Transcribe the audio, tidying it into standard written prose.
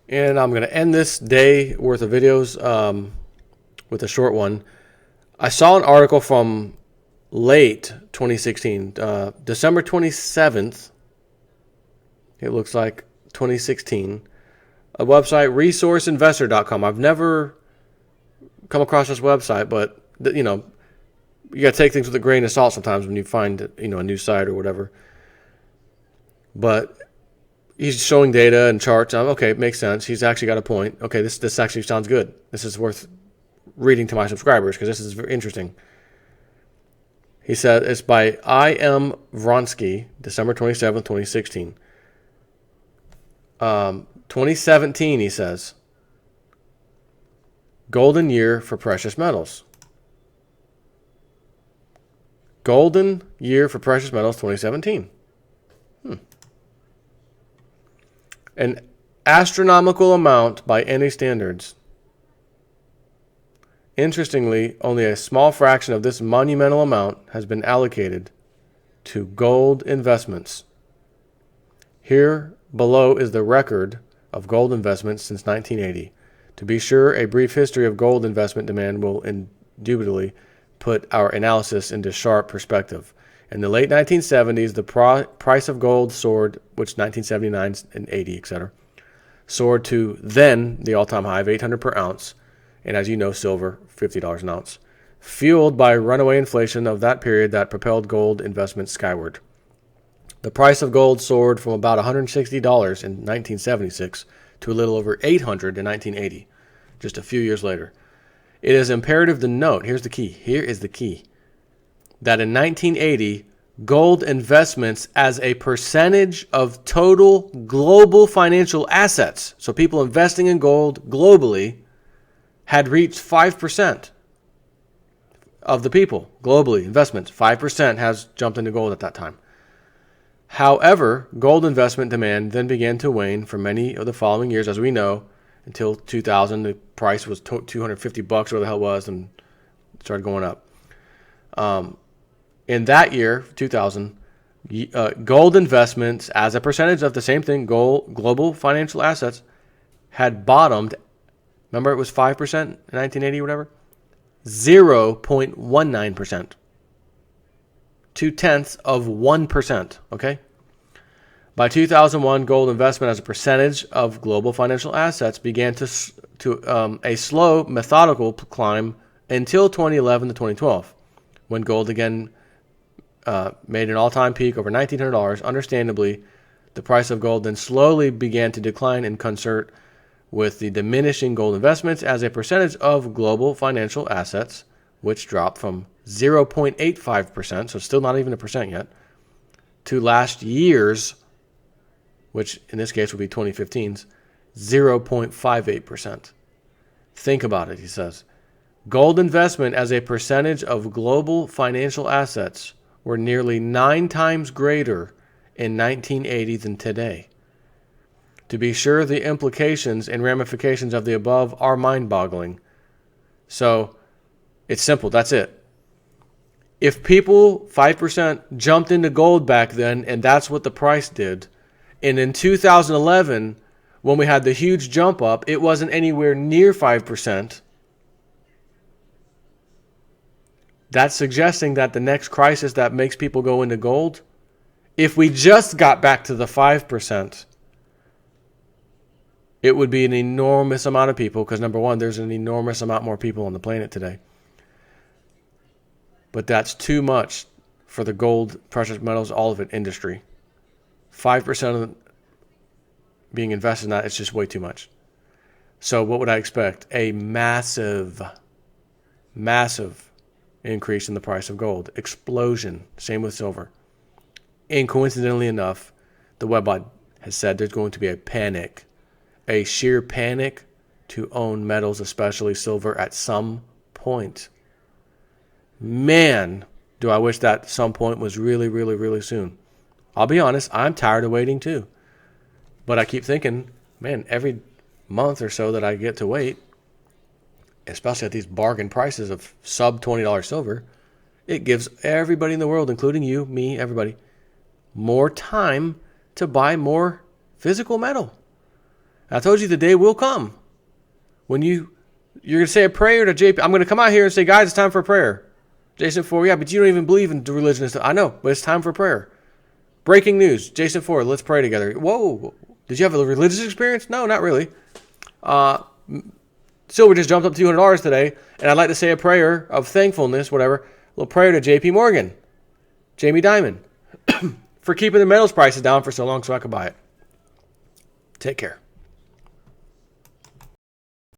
And I'm going to end this day worth of videos with a short one. I saw an article from late 2016, December 27th. It looks like 2016. A website, resourceinvestor.com. I've never come across this website, but you know, you got to take things with a grain of salt sometimes when you find, you know, a new site or whatever. But he's showing data and charts. Okay, it makes sense. He's actually got a point. Okay, this actually sounds good. This is worth reading to my subscribers because this is very interesting. He said it's by I.M. Vronsky, December 27th, 2016. 2017, he says, golden year for precious metals. Golden year for precious metals 2017. An astronomical amount by any standards. Interestingly, only a small fraction of this monumental amount has been allocated to gold investments. Here below is the record of gold investments since 1980. To be sure, a brief history of gold investment demand will indubitably put our analysis into sharp perspective. In the late 1970s, the price of gold soared, which 1979 and 80, etc., soared to then the all-time high of $800 per ounce, and as you know, silver, $50 an ounce, fueled by runaway inflation of that period that propelled gold investments skyward. The price of gold soared from about $160 in 1976 to a little over $800 in 1980, just a few years later. It is imperative to note, here is the key, that in 1980, gold investments as a percentage of total global financial assets, so people investing in gold globally, had reached 5% of the people globally. Investments, 5% has jumped into gold at that time. However, gold investment demand then began to wane for many of the following years, as we know, until 2000. The price was $250, whatever the hell it was, and started going up. In that year, 2000, gold investments as a percentage of the same thing, global financial assets, had bottomed. Remember, it was 5% in 1980 or whatever? 0.19%. 0.2%, okay? By 2001, gold investment as a percentage of global financial assets began to a slow, methodical climb until 2011 to 2012, when gold again made an all-time peak over $1,900. Understandably, the price of gold then slowly began to decline in concert with the diminishing gold investments as a percentage of global financial assets, which dropped from 0.85%, so still not even a percent yet, to last year's, which in this case would be 2015's, 0.58%. Think about it, he says. Gold investment as a percentage of global financial assets were nearly 9 times greater in 1980 than today. To be sure, the implications and ramifications of the above are mind-boggling. So, it's simple, that's it. If people, 5%, jumped into gold back then, and that's what the price did, and in 2011, when we had the huge jump up, it wasn't anywhere near 5%, that's suggesting that the next crisis that makes people go into gold, if we just got back to the 5%, it would be an enormous amount of people, because number one, there's an enormous amount more people on the planet today. But that's too much for the gold, precious metals, all of it industry. 5% of being invested in that, it's just way too much. So what would I expect? A massive increase in the price of gold. Explosion. Same with silver. And coincidentally enough, the Webbot has said there's going to be a panic. A sheer panic to own metals, especially silver, at some point. Man, do I wish that some point was really, really, really soon. I'll be honest, I'm tired of waiting too. But I keep thinking, man, every month or so that I get to wait, especially at these bargain prices of sub $20 silver, it gives everybody in the world, including you, me, everybody, more time to buy more physical metal. I told you the day will come when you're going to say a prayer to JP. I'm going to come out here and say, guys, it's time for a prayer. Jason 4, yeah, but you don't even believe in the religion and stuff. I know, but it's time for prayer. Breaking news. Jason 4, let's pray together. Whoa. Did you have a religious experience? No, not really. Silver just jumped up $200 today, and I'd like to say a prayer of thankfulness, whatever. A little prayer to JP Morgan, Jamie Dimon, for keeping the metals prices down for so long so I could buy it. Take care.